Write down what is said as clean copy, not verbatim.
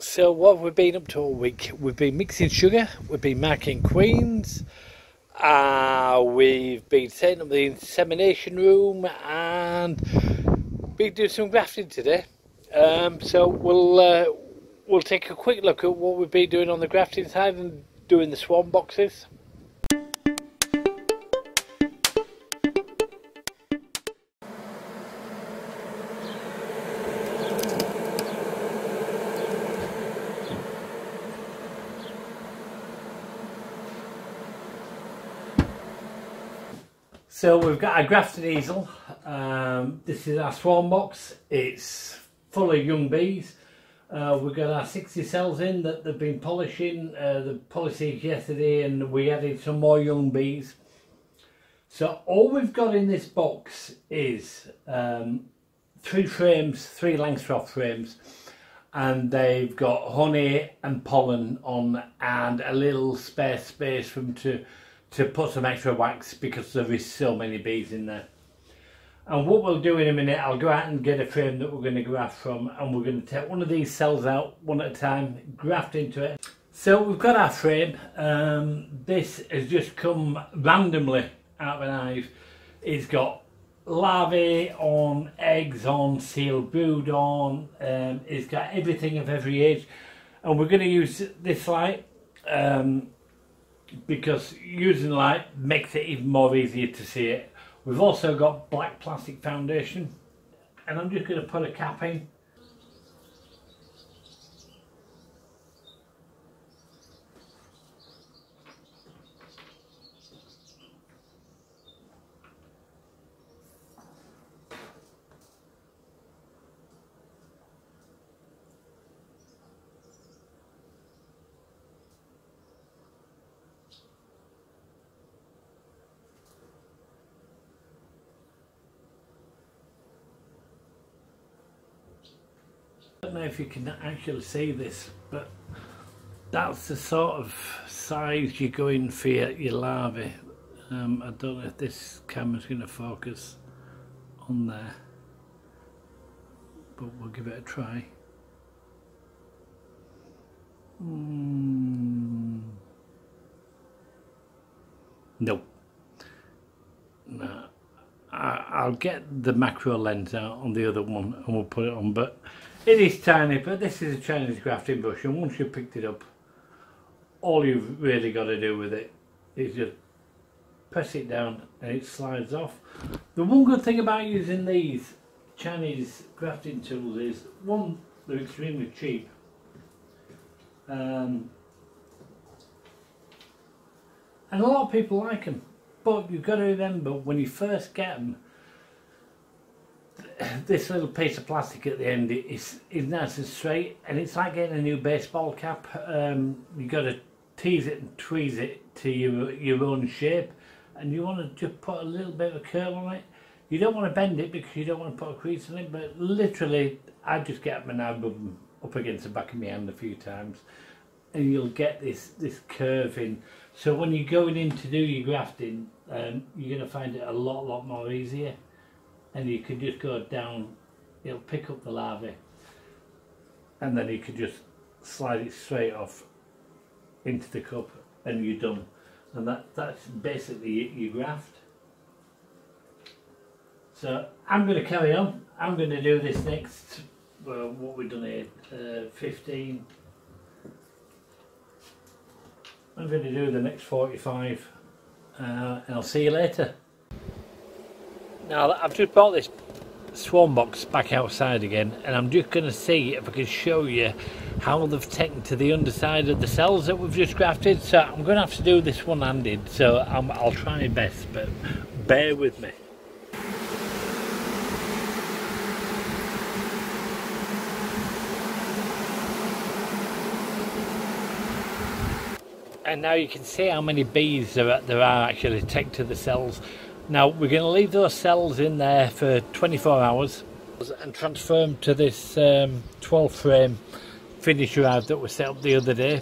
So what have we been up to all week? We've been mixing sugar, we've been marking queens, we've been setting up the insemination room, and been doing some grafting today. So we'll take a quick look at what we've been doing on the grafting side and doing the swarm boxes. So we've got our grafted easel. This is our swarm box. It's full of young bees. We've got our 60 cells in that they've been polishing the policies yesterday, and we added some more young bees. So all we've got in this box is 3 frames, 3 Langstroth frames, and they've got honey and pollen on and a little spare space for them to put some extra wax because there is so many bees in there. And what we'll do in a minute, I'll go out and get a frame that we're going to graft from, and we're going to take one of these cells out one at a time, graft into it. So we've got our frame. This has just come randomly out of an hive. It's got larvae on, eggs on, sealed brood on. It's got everything of every age, and we're going to use this light because using light makes it even more easier to see it. We've also got black plastic foundation, and I'm just going to put a cap in. I don't know if you can actually see this, but that's the sort of size you're going for your larvae. I don't know if this camera's going to focus on there, but we'll give it a try. Nope. No. I'll get the macro lens out on the other one and we'll put it on, but it is tiny. But this is a Chinese grafting brush, and once you've picked it up, all you've really got to do with it is just press it down and it slides off. The one good thing about using these Chinese grafting tools is, one, they're extremely cheap, and a lot of people like them. But you've got to remember, when you first get them, this little piece of plastic at the end is nice and straight, and it's like getting a new baseball cap. You've got to tease it and tweeze it to your own shape, and you want to just put a little bit of a curl on it. You don't want to bend it because you don't want to put a crease on it, but literally I just get up and I rub them up against the back of my hand a few times, and you'll get this curve in. So when you're going in to do your grafting, you're going to find it a lot more easier, and you can just go down, it'll pick up the larvae, and then you can just slide it straight off into the cup and you're done. And that's basically your graft. So I'm going to carry on. I'm going to do this next, what we've done here, 15. I'm going to do the next 45, and I'll see you later. Now I've just brought this swarm box back outside again, and I'm just going to see if I can show you how they've taken to the underside of the cells that we've just grafted. So I'm going to have to do this one-handed, so I'll try my best, but bear with me. And now you can see how many bees there are actually taken to the cells. Now we're going to leave those cells in there for 24 hours and transfer them to this 12 frame finisher hive that was set up the other day.